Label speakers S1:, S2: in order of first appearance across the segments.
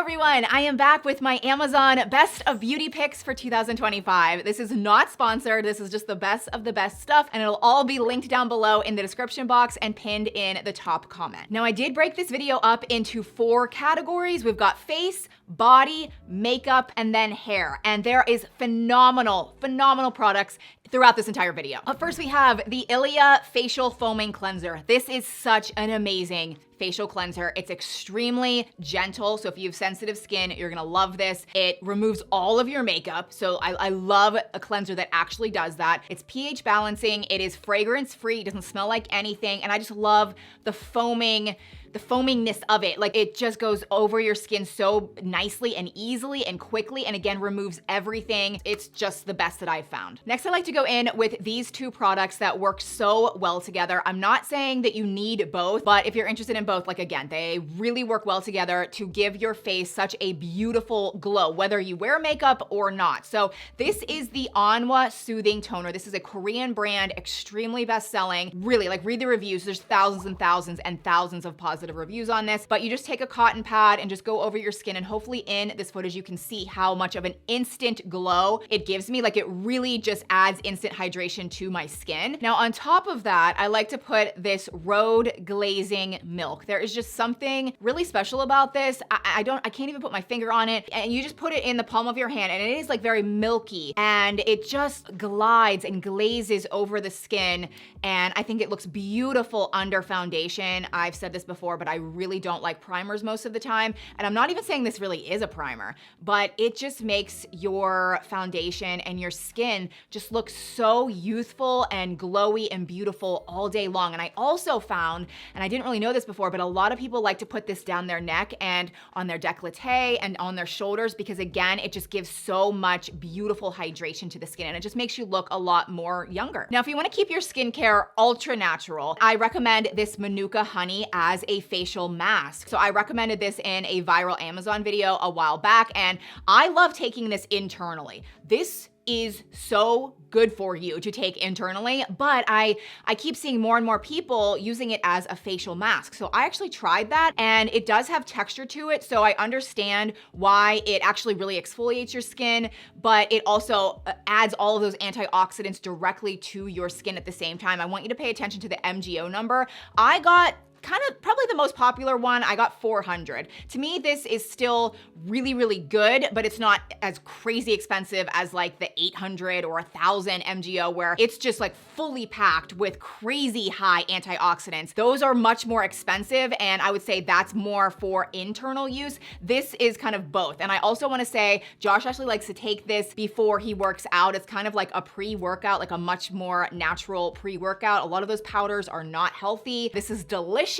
S1: everyone, I am back with my Amazon Best of Beauty Picks for 2025. This is not sponsored, this is just the best of the best stuff, and it'll all be linked down below in the description box and pinned in the top comment. Now I did break this video up into 4 categories. We've got face, body, makeup, and then hair. And there is phenomenal products throughout this entire video. Up first we have the Ilia Facial Foaming Cleanser. This is such an amazing facial cleanser. It's extremely gentle, so if you have sensitive skin, you're gonna love this. It removes all of your makeup, so I love a cleanser that actually does that. It's pH balancing, it is fragrance free, it doesn't smell like anything, and I just love the foamingness of it. Like, it just goes over your skin so nicely and easily and quickly, and again, removes everything. It's just the best that I've found. Next, I like to go in with these 2 products that work so well together. I'm not saying that you need both, but if you're interested in both, like, again, they really work well together to give your face such a beautiful glow, whether you wear makeup or not. So this is the Anwa Soothing Toner. This is a Korean brand, extremely best-selling. Really, like, read the reviews. There's thousands and thousands and thousands of positive reviews on this, but you just take a cotton pad and just go over your skin, and hopefully in this footage you can see how much of an instant glow it gives me. Like, it really just adds instant hydration to my skin. Now on top of that, I like to put this Road Glazing Milk. There is just something really special about this. I can't even put my finger on it, and you just put it in the palm of your hand, and it is like very milky, and it just glides and glazes over the skin, and I think it looks beautiful under foundation. I've said this before, but I really don't like primers most of the time. And I'm not even saying this really is a primer, but it just makes your foundation and your skin just look so youthful and glowy and beautiful all day long. And I also found, and I didn't really know this before, but a lot of people like to put this down their neck and on their décolleté and on their shoulders, because again, it just gives so much beautiful hydration to the skin, and it just makes you look a lot more younger. Now, if you want to keep your skincare ultra natural, I recommend this Manuka Honey as a facial mask. So I recommended this in a viral Amazon video a while back, and I love taking this internally. This is so good for you to take internally, but I keep seeing more and more people using it as a facial mask. So I actually tried that, and it does have texture to it, so I understand why it actually really exfoliates your skin, but it also adds all of those antioxidants directly to your skin at the same time. I want you to pay attention to the MGO number. I got kind of probably the most popular one. I got 400. To me, this is still really good, but it's not as crazy expensive as like the 800 or 1000 MGO, where it's just like fully packed with crazy high antioxidants. Those are much more expensive, and I would say that's more for internal use. This is kind of both. And I also want to say, Josh actually likes to take this before he works out. It's kind of like a pre-workout, like a much more natural pre-workout. A lot of those powders are not healthy. This is delicious,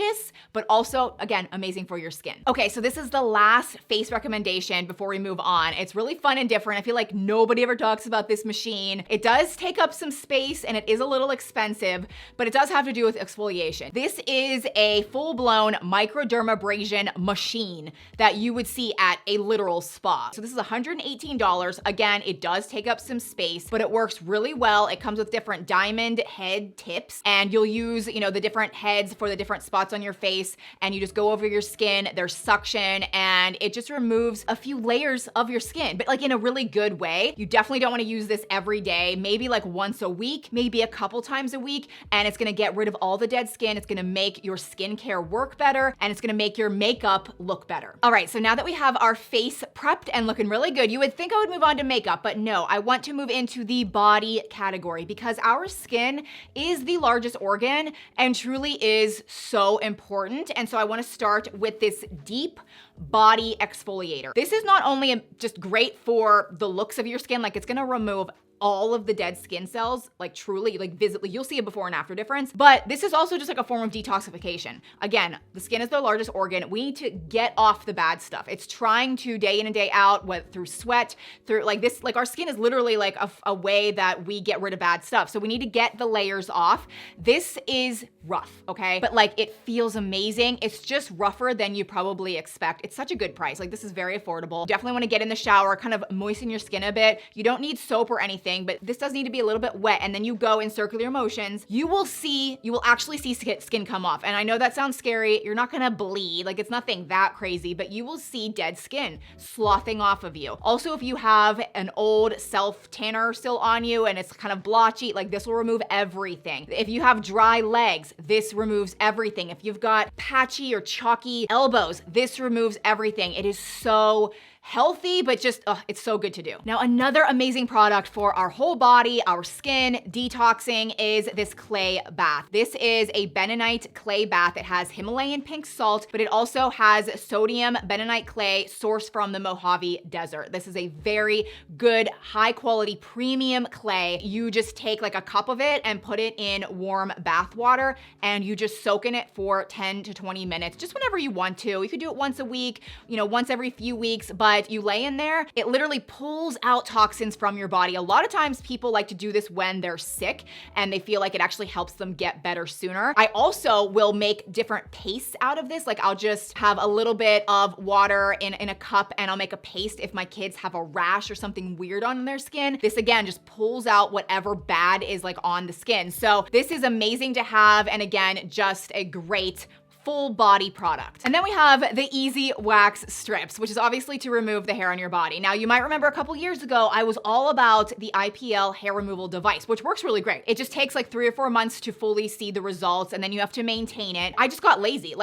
S1: but also, again, amazing for your skin. Okay, so this is the last face recommendation before we move on. It's really fun and different. I feel like nobody ever talks about this machine. It does take up some space, and it is a little expensive, but it does have to do with exfoliation. This is a full-blown microdermabrasion machine that you would see at a literal spa. So this is $118. Again, it does take up some space, but it works really well. It comes with different diamond head tips, and you'll use, you know, the different heads for the different spots on your face, and you just go over your skin. There's suction, and it just removes a few layers of your skin, but like in a really good way. You definitely don't want to use this every day, maybe like once a week, maybe a couple times a week, and it's gonna get rid of all the dead skin. It's gonna make your skincare work better, and it's gonna make your makeup look better. All right, so now that we have our face prepped and looking really good, you would think I would move on to makeup, but no, I want to move into the body category, because our skin is the largest organ and truly is so important. And so I want to start with this deep body exfoliator. This is not only just great for the looks of your skin, like it's going to remove all of the dead skin cells, like truly, like visibly, you'll see a before and after difference. But this is also just like a form of detoxification. Again, the skin is the largest organ. We need to get off the bad stuff. It's trying to day in and day out, whether through sweat, through like this, like our skin is literally like a way that we get rid of bad stuff. So we need to get the layers off. This is rough, okay? But like it feels amazing. It's just rougher than you probably expect. It's such a good price. Like this is very affordable. Definitely want to get in the shower, kind of moisten your skin a bit. You don't need soap or anything anything, but this does need to be a little bit wet, and then you go in circular motions, you will actually see skin come off. And I know that sounds scary. You're not gonna bleed, like it's nothing that crazy, but you will see dead skin sloughing off of you. Also, if you have an old self tanner still on you and it's kind of blotchy, like this will remove everything. If you have dry legs, this removes everything. If you've got patchy or chalky elbows, this removes everything. It is so healthy, but just, it's so good to do. Now, another amazing product for our whole body, our skin, detoxing is this clay bath. This is a bentonite clay bath. It has Himalayan pink salt, but it also has sodium bentonite clay sourced from the Mojave Desert. This is a very good, high quality, premium clay. You just take like a cup of it and put it in warm bath water, and you just soak in it for 10 to 20 minutes, just whenever you want to. You could do it once a week, once every few weeks, but you lay in there, it literally pulls out toxins from your body. A lot of times people like to do this when they're sick and they feel like it actually helps them get better sooner. I also will make different pastes out of this. Like I'll just have a little bit of water in a cup and I'll make a paste if my kids have a rash or something weird on their skin. This again just pulls out whatever bad is like on the skin. So this is amazing to have, and again, just a great full body product. And then we have the Easy Wax Strips, which is obviously to remove the hair on your body. Now, you might remember a couple years ago, I was all about the IPL hair removal device, which works really great. It just takes like 3 or 4 months to fully see the results, and then you have to maintain it. I just got lazy.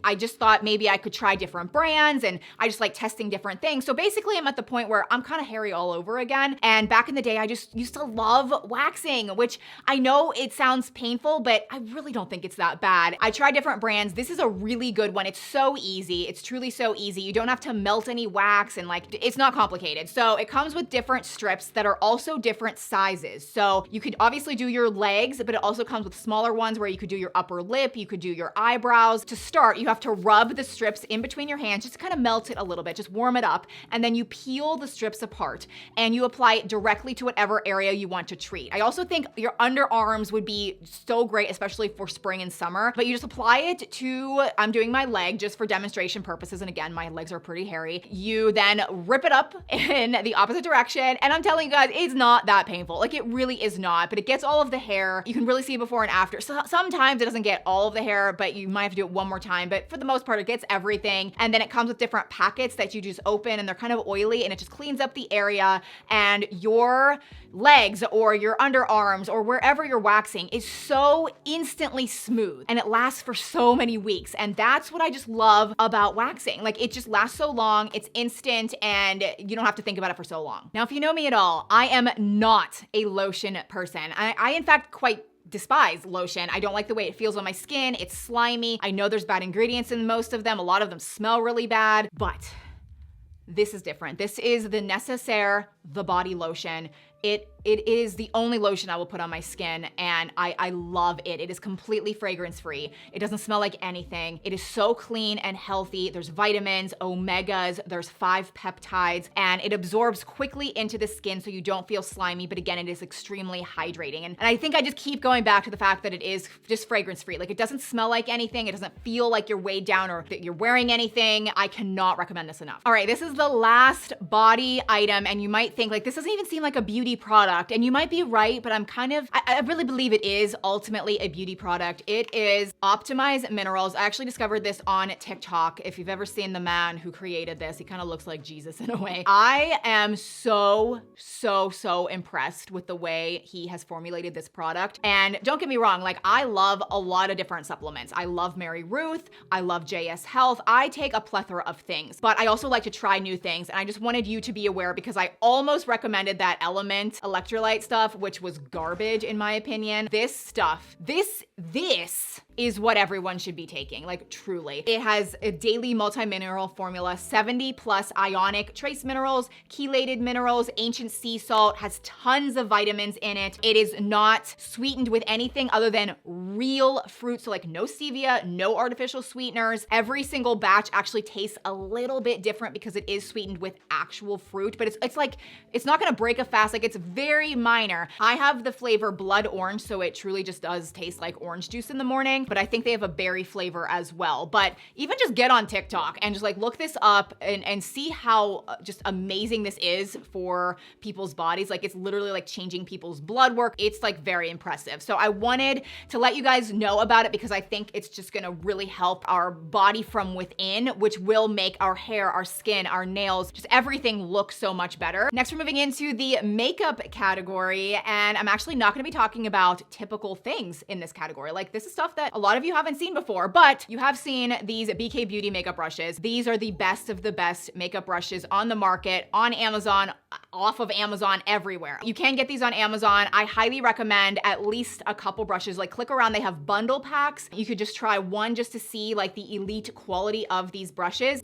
S1: I just thought maybe I could try different brands, and I just like testing different things. So basically, I'm at the point where I'm kind of hairy all over again. And back in the day, I just used to love waxing, which I know it sounds painful, but I really don't think it's that bad. I tried different brands. This is a really good one. It's so easy. It's truly so easy. You don't have to melt any wax, and it's not complicated. So it comes with different strips that are also different sizes. So you could obviously do your legs, but it also comes with smaller ones where you could do your upper lip, you could do your eyebrows. To start, you have to rub the strips in between your hands, just kind of melt it a little bit, just warm it up, and then you peel the strips apart and you apply it directly to whatever area you want to treat. I also think your underarms would be so great, especially for spring and summer, but you just apply it to, I'm doing my leg just for demonstration purposes, and again, my legs are pretty hairy. You then rip it up in the opposite direction, and I'm telling you guys, it's not that painful. Like, it really is not, but it gets all of the hair. You can really see before and after. So sometimes it doesn't get all of the hair, but you might have to do it one more time, but for the most part, it gets everything. And then it comes with different packets that you just open, and they're kind of oily, and it just cleans up the area, and your legs or your underarms or wherever you're waxing is so instantly smooth, and it lasts for so many weeks. And that's what I just love about waxing. Like, it just lasts so long, it's instant, and you don't have to think about it for so long. Now, if you know me at all, I am not a lotion person. I in fact quite despise lotion. I don't like the way it feels on my skin. It's slimy. I know there's bad ingredients in most of them. A lot of them smell really bad, but this is different. This is the Necessaire The Body Lotion. It is the only lotion I will put on my skin, and I love it. It is completely fragrance-free. It doesn't smell like anything. It is so clean and healthy. There's vitamins, omegas, there's 5 peptides, and it absorbs quickly into the skin so you don't feel slimy, but again, it is extremely hydrating. And I think I just keep going back to the fact that it is just fragrance-free. Like, it doesn't smell like anything. It doesn't feel like you're weighed down or that you're wearing anything. I cannot recommend this enough. All right, this is the last body item, and you might think, like, this doesn't even seem like a beauty product. And you might be right, but I really believe it is ultimately a beauty product. It is Optimized Minerals. I actually discovered this on TikTok. If you've ever seen the man who created this, he kind of looks like Jesus in a way. I am so impressed with the way he has formulated this product. And don't get me wrong, like, I love a lot of different supplements. I love Mary Ruth. I love JS Health. I take a plethora of things, but I also like to try new things. And I just wanted you to be aware, because I almost recommended that Element electrolyte stuff, which was garbage in my opinion. This stuff, this is what everyone should be taking, like, truly. It has a daily multi-mineral formula, 70 plus ionic trace minerals, chelated minerals, ancient sea salt, has tons of vitamins in it. It is not sweetened with anything other than real fruit, so like no stevia, no artificial sweeteners. Every single batch actually tastes a little bit different because it is sweetened with actual fruit, but it's like, it's not gonna break a fast, like, it's very minor. I have the flavor blood orange, so it truly just does taste like orange juice in the morning. think, but I think they have a berry flavor as well. But even just get on TikTok and just like look this up and see how just amazing this is for people's bodies. Like it's literally like changing people's blood work. It's like very impressive. So I wanted to let you guys know about it because I think it's just gonna really help our body from within, which will make our hair, our skin, our nails, just everything look so much better. Next, we're moving into the makeup category, and I'm actually not gonna be talking about typical things in this category. Like this is stuff that a lot of you haven't seen before, but you have seen these BK Beauty makeup brushes. These are the best of the best makeup brushes on the market, on Amazon, off of Amazon, everywhere. You can get these on Amazon. I highly recommend at least a couple brushes. Like click around, they have bundle packs. You could just try one just to see like the elite quality of these brushes.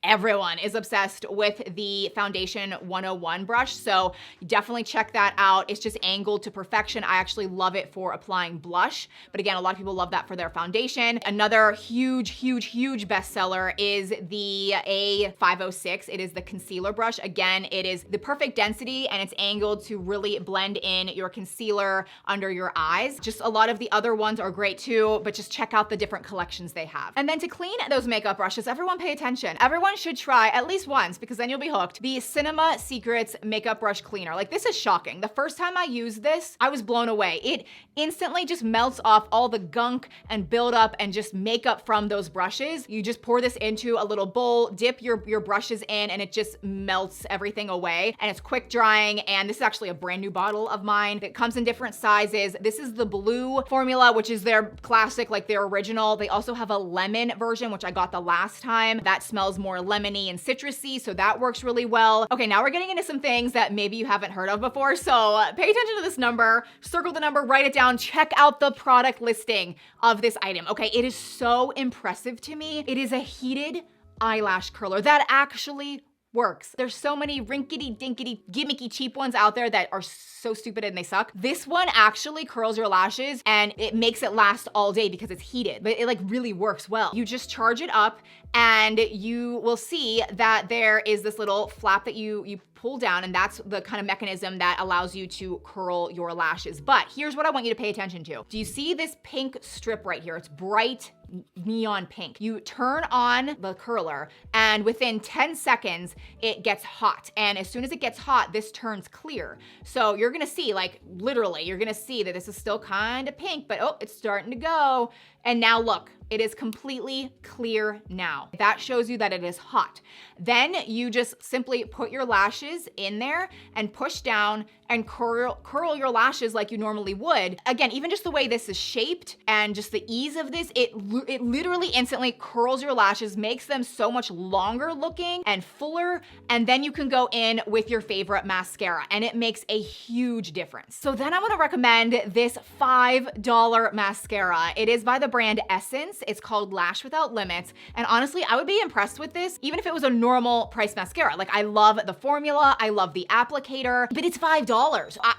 S1: Everyone is obsessed with the Foundation 101 brush, so definitely check that out. It's just angled to perfection. I actually love it for applying blush, but again, a lot of people love that for their foundation. Another huge bestseller is the A506. It is the concealer brush. Again, it is the perfect density and it's angled to really blend in your concealer under your eyes. Just a lot of the other ones are great too, but just check out the different collections they have. And then to clean those makeup brushes, everyone pay attention. Everyone should try at least once, because then you'll be hooked, the Cinema Secrets makeup brush cleaner. Like this is shocking. The first time I used this, I was blown away. It instantly just melts off all the gunk and buildup and just makeup from those brushes. You just pour this into a little bowl, dip your brushes in, and it just melts everything away. And it's quick drying. And this is actually a brand new bottle of mine. It comes in different sizes. This is the blue formula, which is their classic, like their original. They also have a lemon version, which I got the last time. That smells more lemony and citrusy, so that works really well. Okay, now we're getting into some things that maybe you haven't heard of before, so pay attention to this number, circle the number, write it down, check out the product listing of this item. Okay, it is so impressive to me. It is a heated eyelash curler that actually works. There's so many rinkety dinkety gimmicky cheap ones out there that are so stupid and they suck. This one actually curls your lashes and it makes it last all day because it's heated, but it like really works well. You just charge it up and you will see that there is this little flap that you pull down, and that's the kind of mechanism that allows you to curl your lashes. But here's what I want you to pay attention to. Do you see this pink strip right here? It's bright neon pink. You turn on the curler and within 10 seconds, it gets hot. And as soon as it gets hot, this turns clear. So you're gonna see, like literally, you're gonna see that this is still kind of pink, but oh, it's starting to go. And now look, it is completely clear now. That shows you that it is hot. Then you just simply put your lashes in there and push down and curl your lashes like you normally would. Again, even just the way this is shaped and just the ease of this, it literally instantly curls your lashes, makes them so much longer looking and fuller. And then you can go in with your favorite mascara and it makes a huge difference. So then I wanna recommend this $5 mascara. It is by the brand Essence. It's called Lash Without Limits. And honestly, I would be impressed with this even if it was a normal price mascara. Like I love the formula, I love the applicator, but it's $5.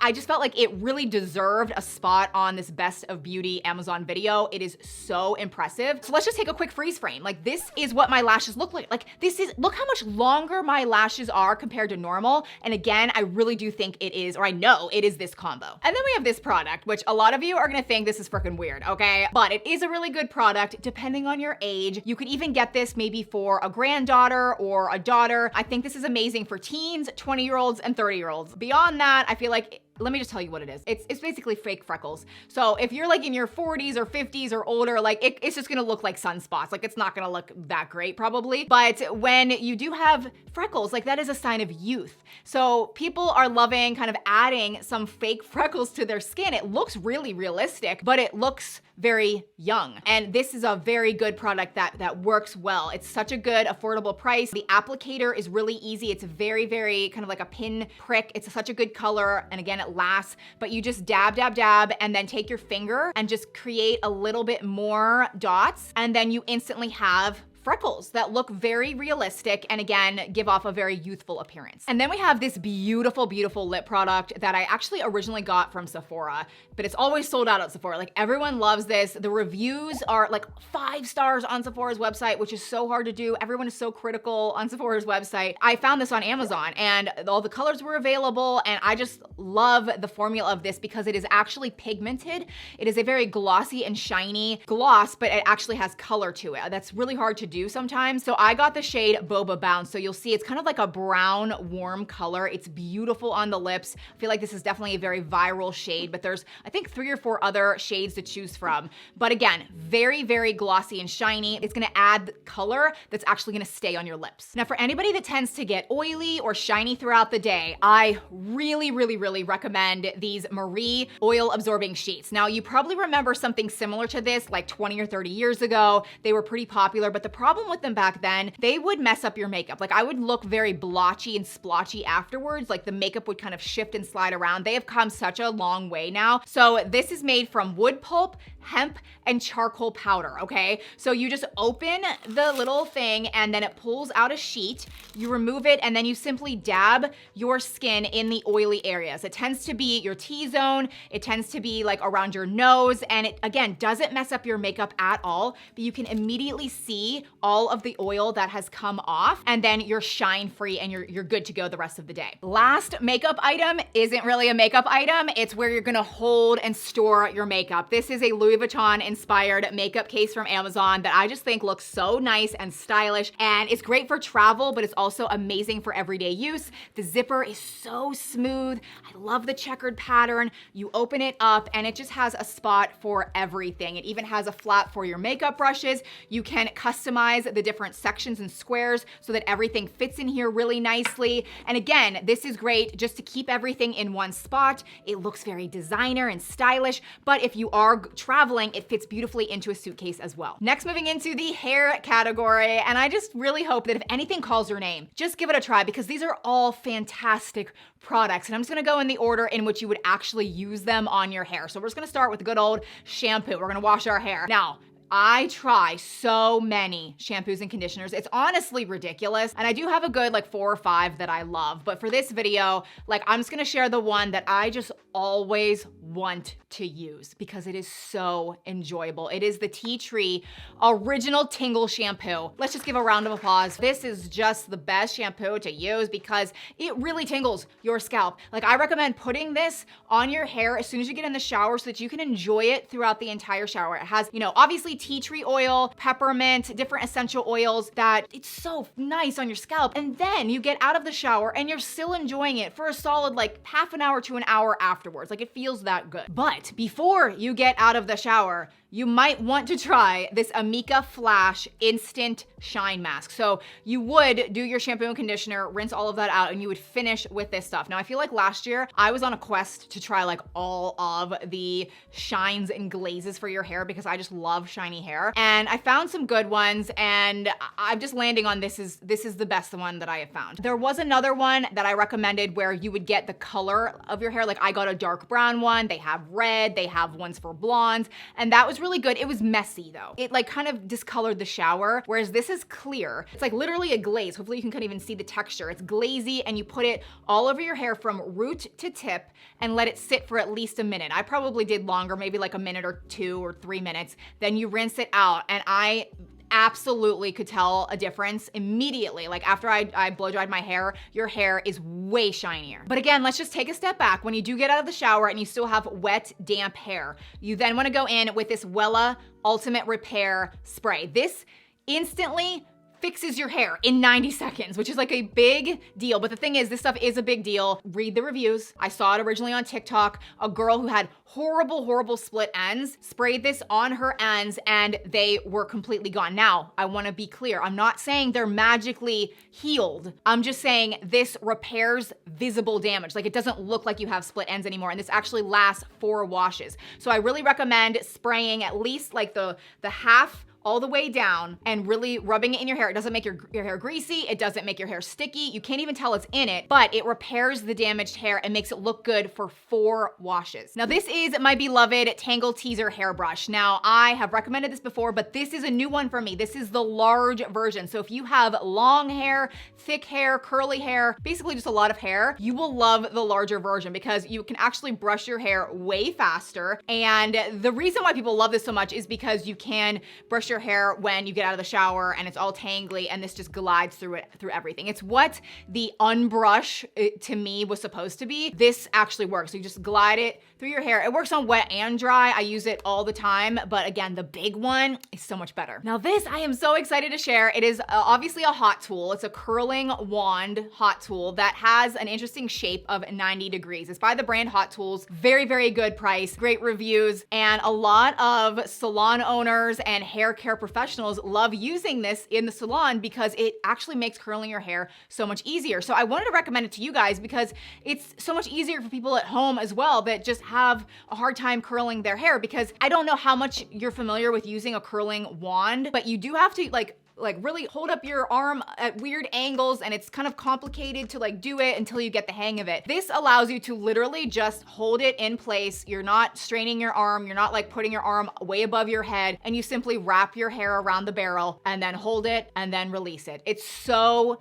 S1: I just felt like it really deserved a spot on this Best of Beauty Amazon video. It is so impressive. So let's just take a quick freeze frame. Like this is what my lashes look like. Like this is, look how much longer my lashes are compared to normal. And again, I really do think it is, or I know it is this combo. And then we have this product, which a lot of you are gonna think this is freaking weird, okay? But it is a really good product depending on your age. You could even get this maybe for a granddaughter or a daughter. I think this is amazing for teens, 20-year-olds, and 30-year-olds. Beyond that, I feel like, let me just tell you what it is. It's basically fake freckles. So if you're like in your 40s or 50s or older, like it's just gonna look like sunspots. Like it's not gonna look that great probably. But when you do have freckles, like that is a sign of youth. So people are loving kind of adding some fake freckles to their skin. It looks really realistic, but it looks very young. And this is a very good product that works well. It's such a good affordable price. The applicator is really easy. It's very kind of like a pin prick. It's such a good color. And again, it lasts, but you just dab, and then take your finger and just create a little bit more dots. And then you instantly have freckles that look very realistic and again, give off a very youthful appearance. And then we have this beautiful, beautiful lip product that I actually originally got from Sephora, but it's always sold out at Sephora. Like everyone loves this. The reviews are like 5 stars on Sephora's website, which is so hard to do. Everyone is so critical on Sephora's website. I found this on Amazon and all the colors were available, and I just love the formula of this because it is actually pigmented. It is a very glossy and shiny gloss, but it actually has color to it. That's really hard to do sometimes. So I got the shade Boba Bounce. So you'll see it's kind of like a brown, warm color. It's beautiful on the lips. I feel like this is definitely a very viral shade, but there's, I think, 3 or 4 other shades to choose from. But again, very, very glossy and shiny. It's gonna add color that's actually gonna stay on your lips. Now, for anybody that tends to get oily or shiny throughout the day, I really, really, really recommend these Marie oil absorbing sheets. Now, you probably remember something similar to this like 20 or 30 years ago. They were pretty popular, but the problem with them back then, they would mess up your makeup. Like I would look very blotchy and splotchy afterwards. Like the makeup would kind of shift and slide around. They have come such a long way now. So this is made from wood pulp, hemp, and charcoal powder, okay? So you just open the little thing and then it pulls out a sheet, you remove it, and then you simply dab your skin in the oily areas. It tends to be your T-zone, it tends to be like around your nose, and it, again, doesn't mess up your makeup at all, but you can immediately see all of the oil that has come off, and then you're shine-free and you're good to go the rest of the day. Last makeup item isn't really a makeup item, it's where you're gonna hold and store your makeup. This is a Louis Vuitton inspired makeup case from Amazon that I just think looks so nice and stylish, and it's great for travel, but it's also amazing for everyday use. The zipper is so smooth. I love the checkered pattern. You open it up and it just has a spot for everything. It even has a flap for your makeup brushes. You can customize the different sections and squares so that everything fits in here really nicely. And again, this is great just to keep everything in one spot. It looks very designer and stylish, but if you are traveling, it fits beautifully into a suitcase as well. Next, moving into the hair category, and I just really hope that if anything calls your name, just give it a try because these are all fantastic products. And I'm just gonna go in the order in which you would actually use them on your hair. So we're just gonna start with the good old shampoo. We're gonna wash our hair. Now, I try so many shampoos and conditioners. It's honestly ridiculous. And I do have a good like 4 or 5 that I love. But for this video, like I'm just gonna share the one that I just always want to use because it is so enjoyable. It is the Tea Tree Original Tingle Shampoo. Let's just give a round of applause. This is just the best shampoo to use because it really tingles your scalp. Like I recommend putting this on your hair as soon as you get in the shower so that you can enjoy it throughout the entire shower. It has, you know, obviously tea tree oil, peppermint, different essential oils that it's so nice on your scalp. And then you get out of the shower and you're still enjoying it for a solid like half an hour to an hour afterwards. Like it feels that good. But before you get out of the shower, you might want to try this Amika Flash Instant Shine Mask. So you would do your shampoo and conditioner, rinse all of that out, and you would finish with this stuff. Now I feel like last year I was on a quest to try like all of the shines and glazes for your hair because I just love shiny hair. And I found some good ones and I'm just landing on this is the best one that I have found. There was another one that I recommended where you would get the color of your hair. Like I got a dark brown one, they have red, they have ones for blondes, and that was really good. It was messy though. It like kind of discolored the shower, whereas this is clear. It's like literally a glaze. Hopefully you can even see the texture. It's glazy and you put it all over your hair from root to tip and let it sit for at least a minute. I probably did longer, maybe like a minute or 2 or 3 minutes. Then you rinse it out and I absolutely could tell a difference immediately. Like after I blow dried my hair, your hair is way shinier. But again, let's just take a step back. When you do get out of the shower and you still have wet, damp hair, you then wanna go in with this Wella Ultimate Repair Spray. This instantly fixes your hair in 90 seconds, which is like a big deal. But the thing is, this stuff is a big deal. Read the reviews. I saw it originally on TikTok. A girl who had horrible, horrible split ends sprayed this on her ends and they were completely gone. Now, I wanna be clear. I'm not saying they're magically healed. I'm just saying this repairs visible damage. Like it doesn't look like you have split ends anymore. And this actually lasts 4 washes. So I really recommend spraying at least like the half all the way down and really rubbing it in your hair. It doesn't make your hair greasy. It doesn't make your hair sticky. You can't even tell it's in it, but it repairs the damaged hair and makes it look good for 4 washes. Now this is my beloved Tangle Teaser hairbrush. Now I have recommended this before, but this is a new one for me. This is the large version. So if you have long hair, thick hair, curly hair, basically just a lot of hair, you will love the larger version because you can actually brush your hair way faster. And the reason why people love this so much is because you can brush your hair when you get out of the shower and it's all tangly, and this just glides through everything. It's what the unbrush to me was supposed to be. This actually works. So you just glide it through your hair. It works on wet and dry. I use it all the time, but again, the big one is so much better. Now this, I am so excited to share. It is obviously a hot tool. It's a curling wand hot tool that has an interesting shape of 90 degrees. It's by the brand Hot Tools. Very, very good price, great reviews, and a lot of salon owners and hair care professionals love using this in the salon because it actually makes curling your hair so much easier. So I wanted to recommend it to you guys because it's so much easier for people at home as well that just have a hard time curling their hair, because I don't know how much you're familiar with using a curling wand, but you do have to like really hold up your arm at weird angles, and it's kind of complicated to do it until you get the hang of it. This allows you to literally just hold it in place. You're not straining your arm. You're not putting your arm way above your head, and you simply wrap your hair around the barrel and then hold it and then release it. It's so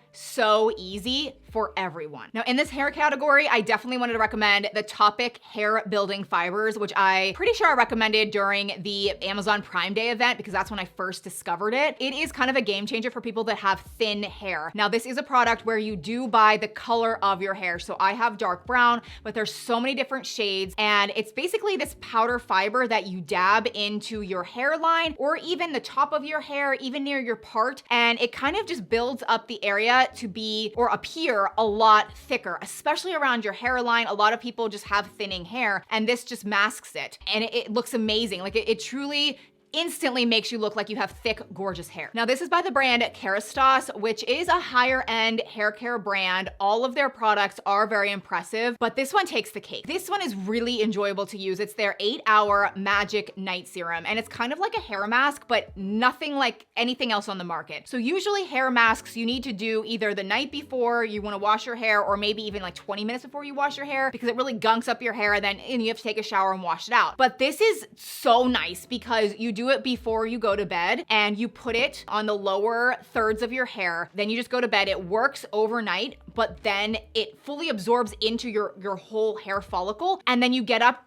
S1: easy for everyone. Now in this hair category, I definitely wanted to recommend the Topic Hair Building Fibers, which I pretty sure I recommended during the Amazon Prime Day event because that's when I first discovered it. It is kind of a game changer for people that have thin hair. Now this is a product where you do buy the color of your hair. So I have dark brown, but there's so many different shades, and it's basically this powder fiber that you dab into your hairline or even the top of your hair, even near your part, and it kind of just builds up the area to be or appear a lot thicker, especially around your hairline. A lot of people just have thinning hair, and this just masks it, and it looks amazing. It truly instantly makes you look like you have thick, gorgeous hair. Now this is by the brand Kerastase, which is a higher end hair care brand. All of their products are very impressive, but this one takes the cake. This one is really enjoyable to use. It's their 8-hour magic night serum, and it's kind of like a hair mask, but nothing like anything else on the market. So usually hair masks you need to do either the night before you wanna wash your hair, or maybe even 20 minutes before you wash your hair, because it really gunks up your hair, and you have to take a shower and wash it out. But this is so nice because you do it before you go to bed, and you put it on the lower thirds of your hair. Then you just go to bed. It works overnight, but then it fully absorbs into your whole hair follicle. And then you get up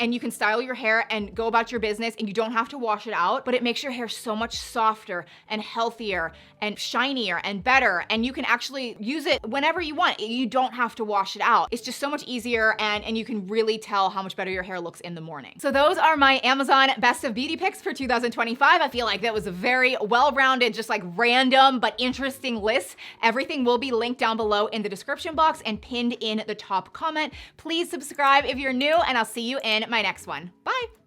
S1: and you can style your hair and go about your business, and you don't have to wash it out, but it makes your hair so much softer and healthier and shinier and better. And you can actually use it whenever you want. You don't have to wash it out. It's just so much easier, and you can really tell how much better your hair looks in the morning. So those are my Amazon Best of Beauty picks for 2025. I feel like that was a very well-rounded, just random but interesting list. Everything will be linked down below in the description box and pinned in the top comment. Please subscribe if you're new, and I'll see you in my next one. Bye.